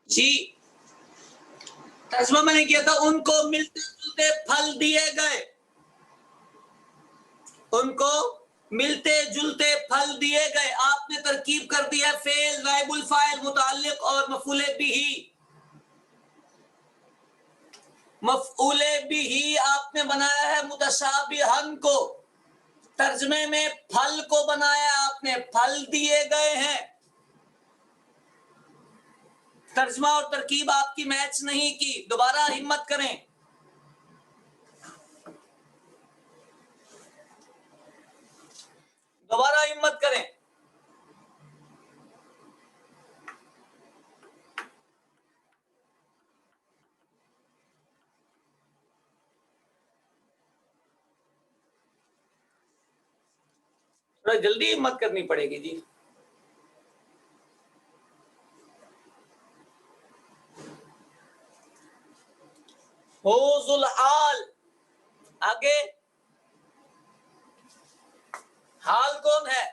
جی ترجمہ میں نے کیا تھا ان کو ملتے جلتے پھل دیے گئے، ان کو ملتے جلتے پھل دیے گئے. آپ نے ترکیب کر دیا فعل، نائب الفاعل، متعلق اور مفعول بھی. مفعول بھی آپ نے بنایا ہے متشابہن کو، ترجمے میں پھل کو بنایا آپ نے، پھل دیے گئے ہیں. ترجمہ اور ترکیب آپ کی میچ نہیں کی، دوبارہ ہمت کریں. دوبارہ ہمت کریں. تھوڑا جلدی ہمت کرنی پڑے گی جی. حوض الحال، آگے حال کون ہے؟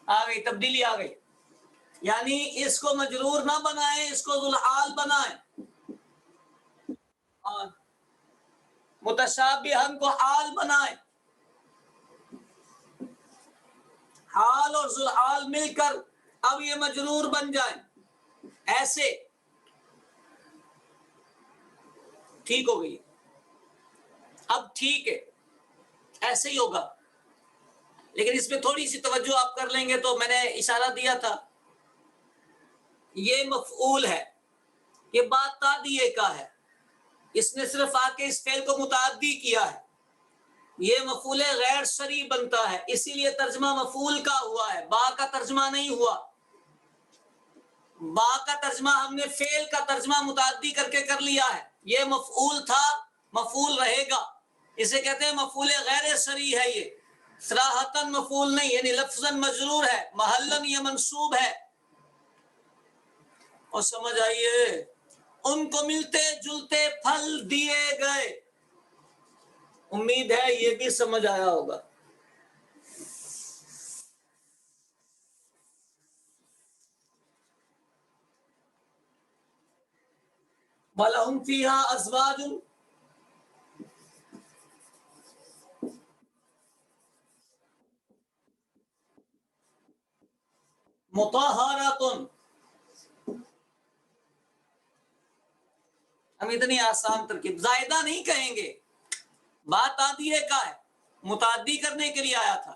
آ گئی تبدیلی، آ گئی. یعنی اس کو مجرور نہ بنائیں، اس کو ذوالحال بنائیں، اور متشابہن کو حال بنائیں. حال اور ذوالحال مل کر اب یہ مجرور بن جائیں. ایسے ٹھیک ہو گئی، اب ٹھیک ہے، ایسے ہی ہوگا. لیکن اس میں تھوڑی سی توجہ آپ کر لیں گے تو میں نے اشارہ دیا تھا، یہ مفعول ہے، یہ بات تعدیے کا ہے، اس نے صرف آ کے اس فعل کو متعدی کیا ہے. یہ مفعول غیر شرعی بنتا ہے، اسی لیے ترجمہ مفعول کا ہوا ہے، با کا ترجمہ نہیں ہوا. با کا ترجمہ ہم نے فعل کا ترجمہ متعدی کر کے کر لیا ہے. یہ مفعول تھا، مفعول رہے گا. اسے کہتے ہیں مفعول غیر شرعی ہے. یہ صراحتاً مفعول نہیں، یعنی لفظاً مجرور ہے، محلاً یہ منصوب ہے. اور سمجھ آئیے، ان کو ملتے جلتے پھل دیے گئے. امید ہے یہ بھی سمجھ آیا ہوگا. وَلَهُمْ فِيهَا أَزْوَاجٌ مُطَهَّرَةٌ. ہم اتنی آسان ترکیب زائدہ نہیں کہیں گے، بات تعدیہ کا ہے، متعدی کرنے کے لیے آیا تھا.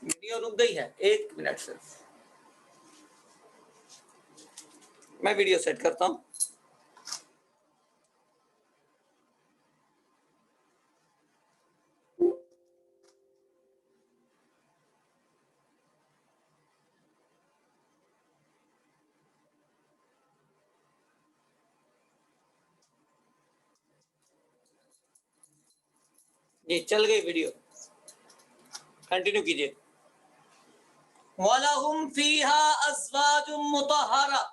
ویڈیو رک گئی ہے، 1 منٹ صرف میں ویڈیو سیٹ کرتا ہوں. جی چل گئی ویڈیو، کنٹینیو کیجئے. وَلَهُمْ فِيهَا أَزْوَاجٌ مُطَهَّرَةٌ.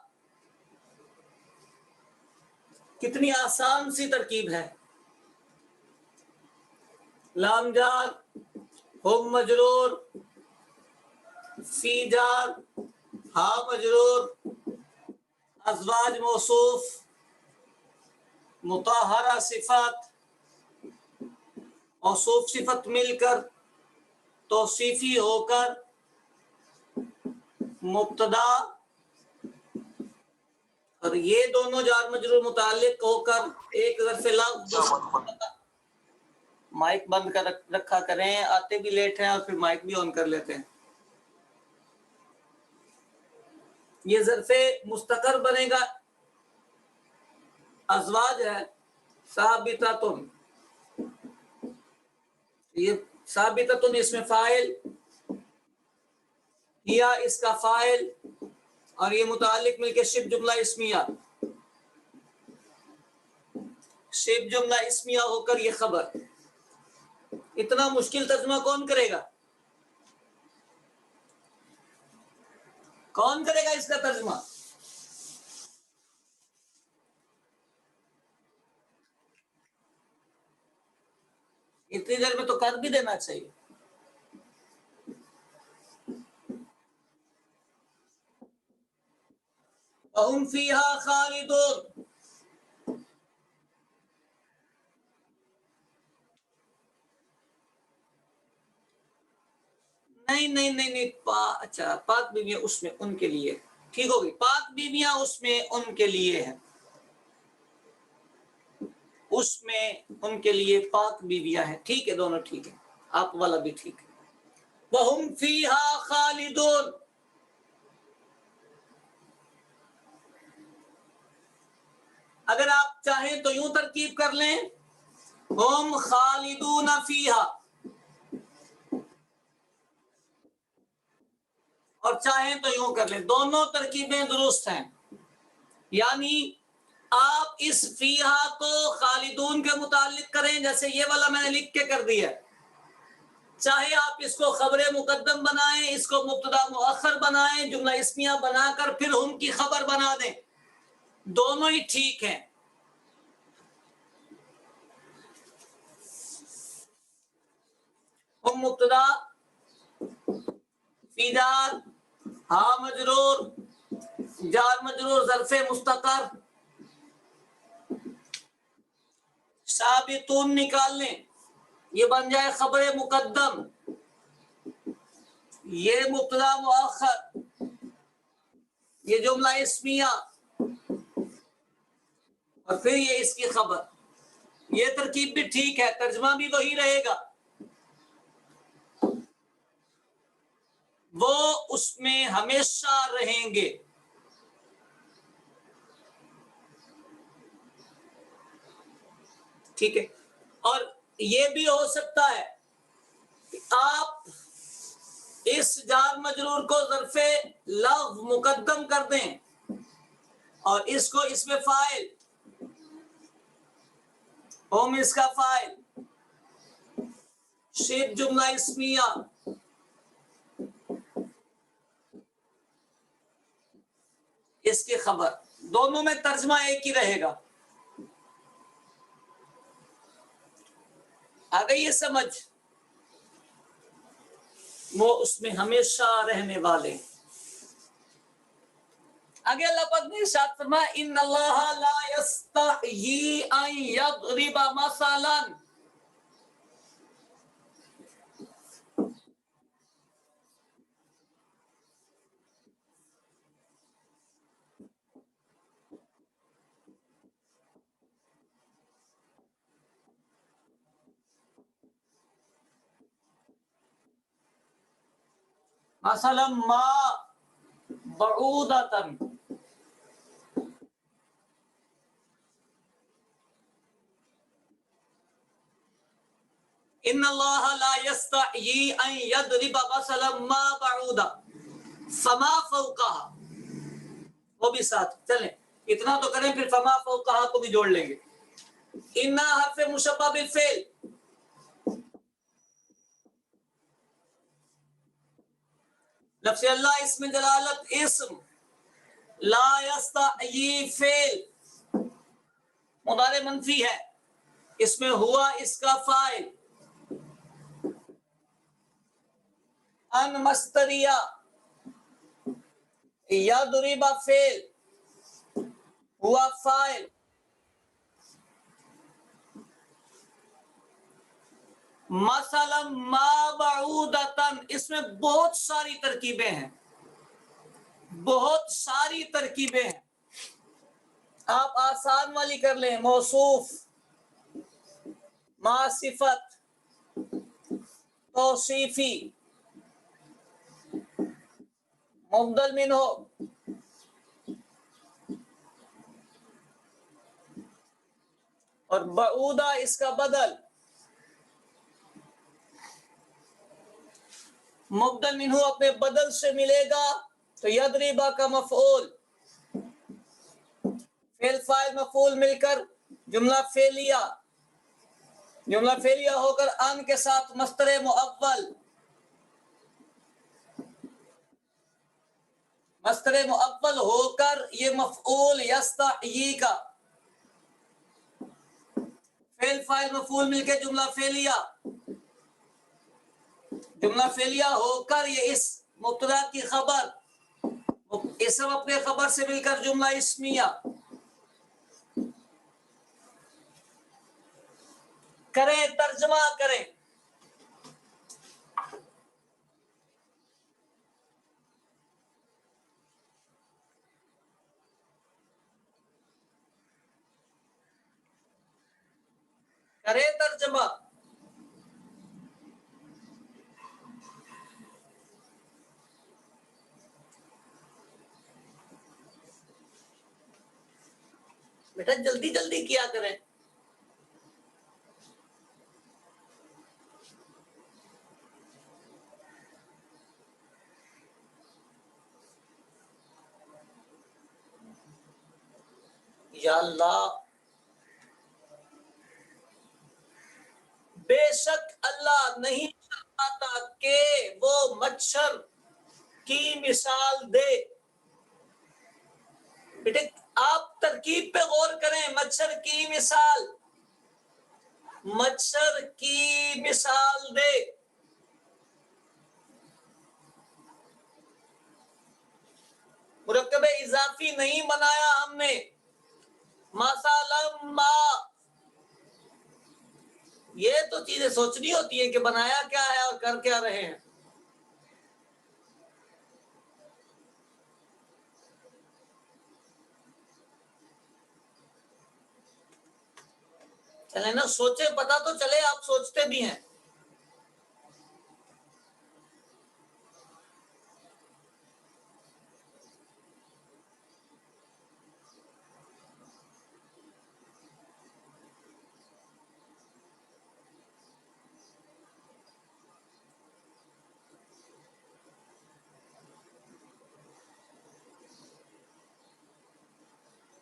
کتنی آسان سی ترکیب ہے. لام جار، ہم مجرور، فی جار، ہا مجرور، ازواج موصوف، مطہرہ صفت، موصوف صفت مل کر توصیفی ہو کر مبتدا، اور یہ دونوں جار مجرور متعلق ہو کر ایک ظرف لفظ. مائک بند کر رکھا کریں، آتے بھی لیٹ ہیں اور پھر مائک بھی آن کر لیتے ہیں. یہ ظرف مستقر بنے گا، ازواج ہے، ثابتۃن. یہ ثابتۃن اس میں فاعل، یا اس کا فاعل، اور یہ متعلق مل کے شبہ جملہ اسمیہ، شبہ جملہ اسمیہ ہو کر یہ خبر. اتنا مشکل ترجمہ کون کرے گا؟ کون کرے گا اس کا ترجمہ؟ اتنی دیر میں تو کر بھی دینا چاہیے. وَهُمْ فِيهَا خَالِدُونَ. نہیں اچھا پاک بیویاں اس میں ان کے لیے ٹھیک ہوگی. پاک بیویاں اس میں ان کے لیے ہیں، اس میں ان کے لیے پاک بیویاں ہیں. ٹھیک ہے، دونوں ٹھیک ہے، آپ والا بھی ٹھیک ہے. وَهُمْ فِيهَا خَالِدُونَ. اگر آپ چاہیں تو یوں ترکیب کر لیں، ہم خالدون فیہا، اور چاہیں تو یوں کر لیں. دونوں ترکیبیں درست ہیں. یعنی آپ اس فیہا کو خالدون کے متعلق کریں، جیسے یہ والا میں نے لکھ کے کر دیا. چاہے آپ اس کو خبر مقدم بنائیں، اس کو مبتدا مؤخر بنائیں، جملہ اسمیہ بنا کر پھر ہم کی خبر بنا دیں، دونوں ہی ٹھیک ہیں. ہم مبتدا، فی جار، ہاں مجرور، جار مجرور، ظرف مستقر. ثابتون نکال لیں، یہ بن جائے خبر مقدم، یہ مبتدا مؤخر، یہ جملہ اسمیہ، اور پھر یہ اس کی خبر. یہ ترکیب بھی ٹھیک ہے، ترجمہ بھی وہی رہے گا. وہ اس میں ہمیشہ رہیں گے. ٹھیک ہے. اور یہ بھی ہو سکتا ہے کہ آپ اس جار مجرور کو ظرف لغو مقدم کر دیں اور اس کو اس میں فاعل، ہم اس کا فاعل، شیب جملہ اسمیہ، اس کی خبر. دونوں میں ترجمہ ایک ہی رہے گا. آ گئی یہ سمجھ؟ وہ اس میں ہمیشہ رہنے والے. آگے اللہ پاک نے ارشاد فرمایا ان اللہ لا یستحیی ان یضرب مثلا. مثلا ما بعودتا، ان اللہ لا یستحیی ان یضرب مثلا ما بعودا فما فوقها. وہ بھی ساتھ چلیں، اتنا تو کریں، پھر فما فوقها کو بھی جوڑ لیں گے. انا حرف مشبہ بالفعل، لفظ اللہ اسم جلالت اسم، لا یستحیی فعل مضارع منفی ہے، اس میں ہوا اس کا فاعل، ان مصدریہ، یضرب فعل، ہوا فاعل. مثلا ما بعودتا، اس میں بہت ساری ترکیبیں ہیں، بہت ساری ترکیبیں ہیں. آپ آسان والی کر لیں، موصوف، ما صفت، توصیفی، مبدل منہ، اور بعودہ اس کا بدل، مبدل منہ اپنے بدل سے ملے گا تو یضربا کا مفعول، فعل فاعل مفعول مل کر جملہ فعلیہ، جملہ فعلیہ ہو کر ان کے ساتھ مصدر مؤول، مصدر مؤول ہو کر یہ مفعول یستحیی کا، فعل فاعل مفعول مل کے جملہ فعلیہ، جملہ فعلیہ ہو کر یہ اس مبتدا کی خبر، یہ سب اپنے خبر سے مل کر جملہ اسمیہ کریں، ترجمہ کریں. کریں ترجمہ. بیٹا جلدی جلدی کیا کریں. یا اللہ، بے شک اللہ نہیں چاہتا کہ وہ مچھر کی مثال دے. بیٹے آپ ترکیب پہ غور کریں. مچھر کی مثال، مچھر کی مثال دے. مرکب اضافی نہیں بنایا ہم نے. مثلا ما، یہ تو چیزیں سوچنی ہوتی ہیں کہ بنایا کیا ہے اور کر کیا رہے ہیں. چلے نا سوچے، پتا تو چلے آپ سوچتے بھی ہیں.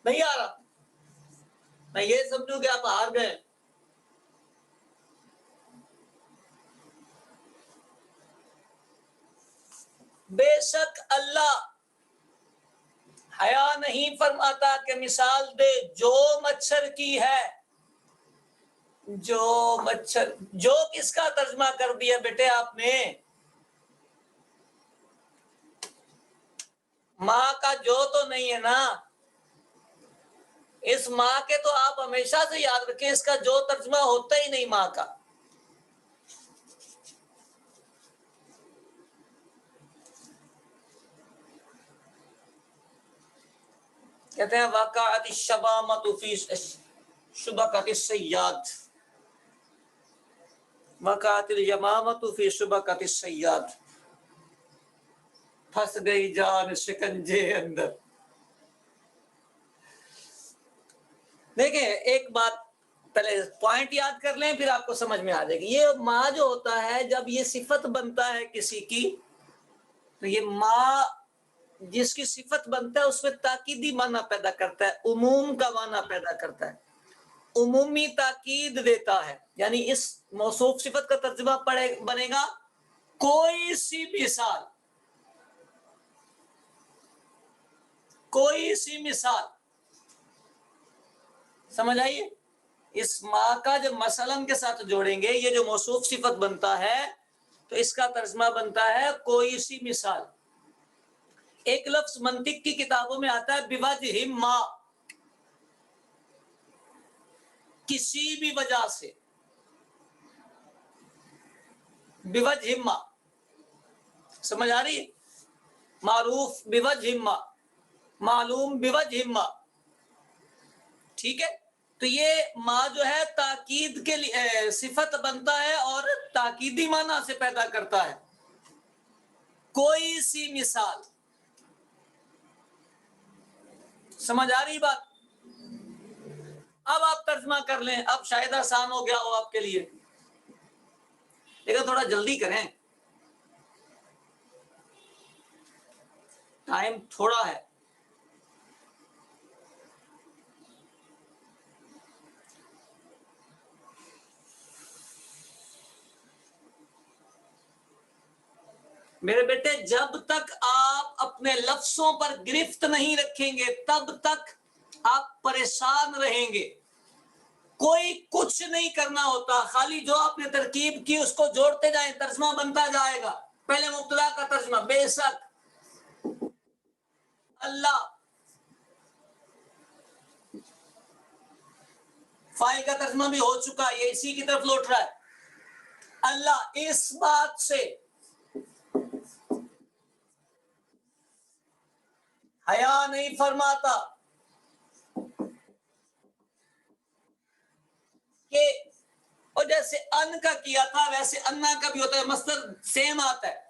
نہیں آ رہا، میں یہ سمجھوں کہ آپ ہار گئے. بے شک اللہ حیا نہیں فرماتا کہ مثال دے جو مچھر کی ہے. جو مچھر، جو کس کا ترجمہ کر دیا بیٹے آپ نے؟ ماں کا جو تو نہیں ہے نا. اس ماں کے تو آپ ہمیشہ سے یاد رکھیں، اس کا جو ترجمہ ہوتا ہی نہیں ماں کا. کہتے ہیں وقعت الشبامۃ فی شبکۃ الصیاد، وقعت الیمامۃ فی شبکۃ الصیاد. پھنس گئی جان شکنجے اندر. دیکھیں ایک بات پہلے پوائنٹ یاد کر لیں، پھر آپ کو سمجھ میں آ جائے گی. یہ ماں جو ہوتا ہے، جب یہ صفت بنتا ہے کسی کی، تو یہ ماں جس کی صفت بنتا ہے اس میں تاکیدی معنی پیدا کرتا ہے، عموم کا معنی پیدا کرتا ہے، عمومی تاکید دیتا ہے. یعنی اس موصوف صفت کا ترجمہ بنے گا کوئی سی مثال، کوئی سی مثال. سمجھ آئیے؟ اس ماں کا جب مثلاً کے ساتھ جوڑیں گے، یہ جو موصوف صفت بنتا ہے تو اس کا ترجمہ بنتا ہے کوئی سی مثال. ایک لفظ منطق کی کتابوں میں آتا ہے بوجہ ما، کسی بھی وجہ سے. بوجہ ما سمجھ آ رہی ہے؟ معروف بوجہ ما، معلوم بوجہ ما. ٹھیک ہے، تو یہ ما جو ہے تاکید کے لیے صفت بنتا ہے اور تاکیدی معنی سے پیدا کرتا ہے. کوئی سی مثال. سمجھ آ رہی بات؟ اب آپ ترجمہ کر لیں. اب شاید آسان ہو گیا ہو آپ کے لیے، لیکن تھوڑا جلدی کریں، ٹائم تھوڑا ہے. میرے بیٹے جب تک آپ اپنے لفظوں پر گرفت نہیں رکھیں گے تب تک آپ پریشان رہیں گے. کوئی کچھ نہیں کرنا ہوتا، خالی جو آپ نے ترکیب کی اس کو جوڑتے جائیں، ترجمہ بنتا جائے گا. پہلے مبتدا کا ترجمہ بے شک، اللہ، فائل کا ترجمہ بھی ہو چکا، یہ اسی کی طرف لوٹ رہا ہے. اللہ اس بات سے حیا نہیں فرماتا کہ، اور جیسے ان کا کیا تھا ویسے انا کا بھی ہوتا ہے، مصدر سیم آتا ہے.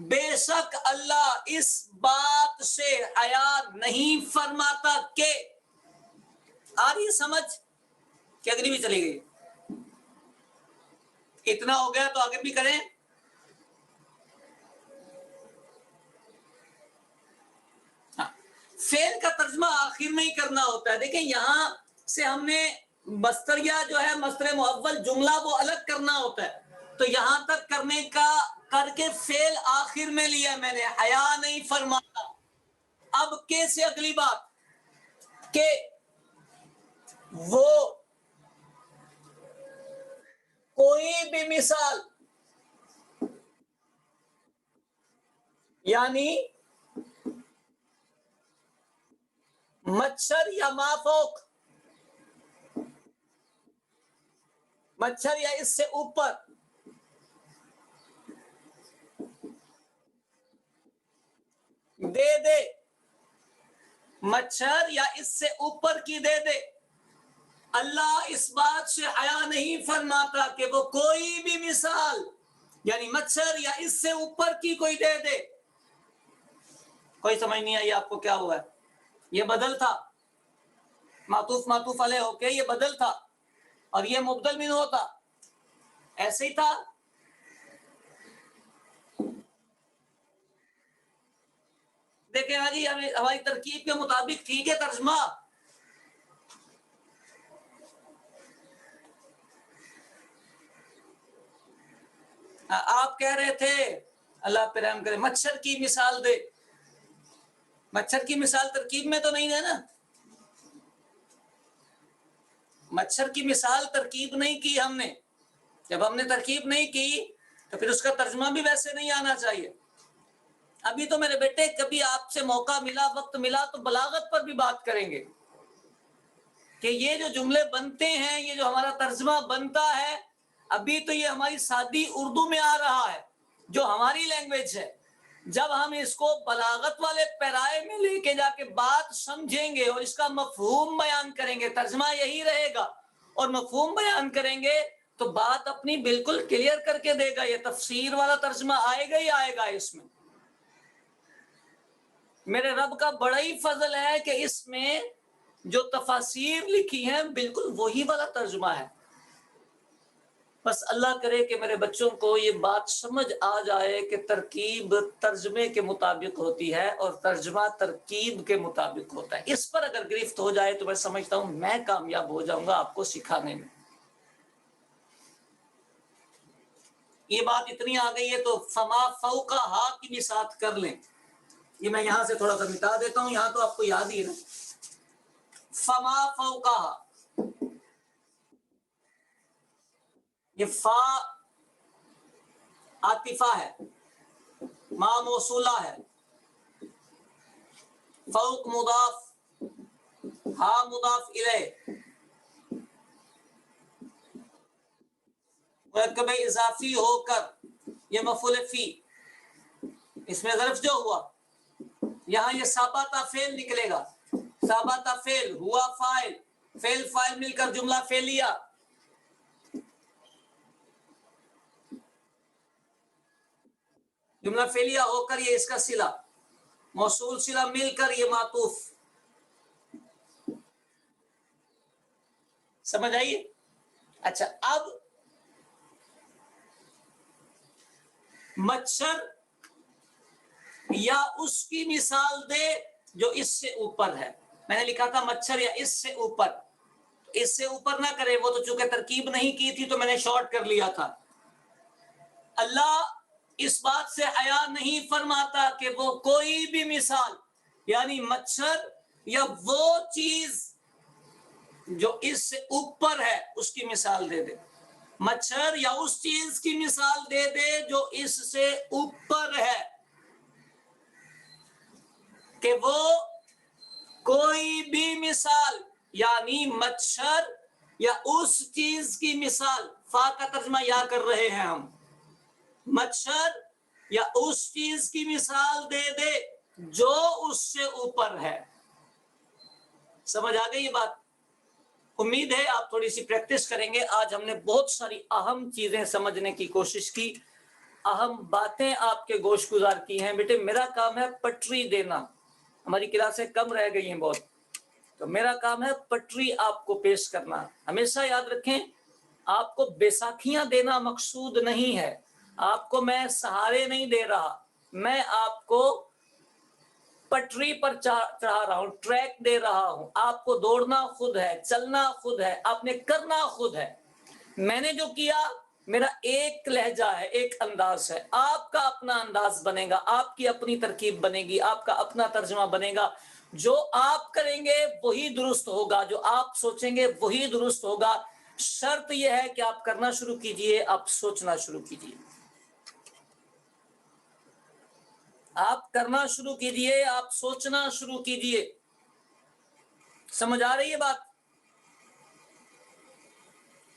بے شک اللہ اس بات سے حیا نہیں فرماتا کہ، آ رہی ہے سمجھ کہ اگلی بھی چلی گئی؟ اتنا ہو گیا تو آگے بھی کریں. فعل کا ترجمہ آخر میں ہی کرنا ہوتا ہے. دیکھیں یہاں سے ہم نے مصدریہ جو ہے مصدر مؤول جملہ وہ الگ کرنا ہوتا ہے، تو یہاں تک کرنے کا کر کے فعل آخر میں لیا میں نے، حیا نہیں فرماتا. اب کیسے اگلی بات کہ وہ کوئی بھی مثال، یعنی مچھر یا مافوق، مچھر یا اس سے اوپر، دے دے، مچھر یا اس سے اوپر کی دے دے. اللہ اس بات سے حیا نہیں فرماتا کہ وہ کوئی بھی مثال یعنی مچھر یا اس سے اوپر کی کوئی دے دے. کوئی سمجھ نہیں آئی آپ کو کیا ہوا ہے؟ یہ بدل تھا، معطوف علیہ ہو کے یہ بدل تھا اور یہ مبدل من ہوتا، ایسے ہی تھا. دیکھیں جی ہماری ترکیب کے مطابق ٹھیک ہے ترجمہ. آپ کہہ رہے تھے اللہ پہ رحم کرے مچھر کی مثال دے، مچھر کی مثال ترکیب میں تو نہیں ہے نا، مچھر کی مثال ترکیب نہیں کی ہم نے. جب ہم نے ترکیب نہیں کی تو پھر اس کا ترجمہ بھی ویسے نہیں آنا چاہیے. ابھی تو میرے بیٹے کبھی آپ سے موقع ملا، وقت ملا تو بلاغت پر بھی بات کریں گے کہ یہ جو جملے بنتے ہیں، یہ جو ہمارا ترجمہ بنتا ہے، ابھی تو یہ ہماری سادی اردو میں آ رہا ہے جو ہماری لینگویج ہے. جب ہم اس کو بلاغت والے پیرائے میں لے کے جا کے بات سمجھیں گے اور اس کا مفہوم بیان کریں گے، ترجمہ یہی رہے گا، اور مفہوم بیان کریں گے تو بات اپنی بالکل کلیئر کر کے دے گا. یہ تفسیر والا ترجمہ آئے گا ہی آئے گا. اس میں میرے رب کا بڑا ہی فضل ہے کہ اس میں جو تفاسیر لکھی ہیں بالکل وہی والا ترجمہ ہے. بس اللہ کرے کہ میرے بچوں کو یہ بات سمجھ آ جائے کہ ترکیب ترجمے کے مطابق ہوتی ہے اور ترجمہ ترکیب کے مطابق ہوتا ہے. اس پر اگر گرفت ہو جائے تو میں سمجھتا ہوں میں کامیاب ہو جاؤں گا آپ کو سکھانے میں. یہ بات اتنی آ گئی ہے تو فما فوقہا کی بھی ساتھ کر لیں. یہ میں یہاں سے تھوڑا سا مٹا دیتا ہوں، یہاں تو آپ کو یاد ہی ہے نا. فما فوقہا، یہ فا عاطفہ ہے، ما موصولہ ہے، فوق مضاف، ہا مضاف الیہ، مرکب اضافی ہو کر یہ مفعول فی، اس میں ظرف جو ہوا یہاں یہ سابقہ فعل نکلے گا. سابقہ فعل ہوا فاعل، فعل فاعل مل کر جملہ فعلیہ. جملہ فعلیہ ہو کر یہ اس کا صلہ، موصول صلہ مل کر یہ معطوف. سمجھ آئیے؟ اچھا اب مچھر یا اس کی مثال دے جو اس سے اوپر ہے. میں نے لکھا تھا مچھر یا اس سے اوپر، اس سے اوپر نہ کرے، وہ تو چونکہ ترکیب نہیں کی تھی تو میں نے شارٹ کر لیا تھا. اللہ اس بات سے حیا نہیں فرماتا کہ وہ کوئی بھی مثال یعنی مچھر یا وہ چیز جو اس سے اوپر ہے اس کی مثال دے دے. مچھر یا اس چیز کی مثال دے دے جو اس سے اوپر ہے، کہ وہ مثال یعنی مچھر یا اس چیز کی مثال، فا کا ترجمہ یا کر رہے ہیں ہم، مچھر یا اس چیز کی مثال دے دے جو اس سے اوپر ہے۔ سمجھ آ گئی یہ بات؟ امید ہے آپ تھوڑی سی پریکٹس کریں گے۔ آج ہم نے بہت ساری اہم چیزیں سمجھنے کی کوشش کی، اہم باتیں آپ کے گوش گزار کی ہیں۔ بیٹے میرا کام ہے پٹری دینا، ہماری کلاسیں کم رہ گئی ہیں بہت، تو میرا کام ہے پٹری آپ کو پیش کرنا۔ ہمیشہ یاد رکھیں، آپ کو بیساکھیاں دینا مقصود نہیں ہے، آپ کو میں سہارے نہیں دے رہا، میں آپ کو پٹری پر چڑھا رہا ہوں، ٹریک دے رہا ہوں۔ آپ کو دوڑنا خود ہے، چلنا خود ہے، آپ نے کرنا خود ہے۔ میں نے جو کیا میرا ایک لہجہ ہے، ایک انداز ہے، آپ کا اپنا انداز بنے گا، آپ کی اپنی ترکیب بنے گی، آپ کا اپنا ترجمہ بنے گا۔ جو آپ کریں گے وہی درست ہوگا، جو آپ سوچیں گے وہی درست ہوگا۔ شرط یہ ہے کہ آپ کرنا شروع کیجئے، آپ سوچنا شروع کیجئے، آپ کرنا شروع کیجئے، آپ سوچنا شروع کیجئے۔ سمجھ آ رہی ہے بات؟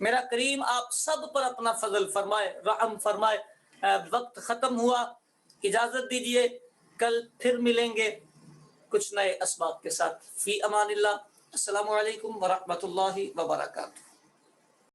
میرا کریم آپ سب پر اپنا فضل فرمائے، رحم فرمائے۔ وقت ختم ہوا، اجازت دیجئے، کل پھر ملیں گے کچھ نئے اسباق کے ساتھ۔ فی امان اللہ، السلام علیکم ورحمۃ اللہ وبرکاتہ۔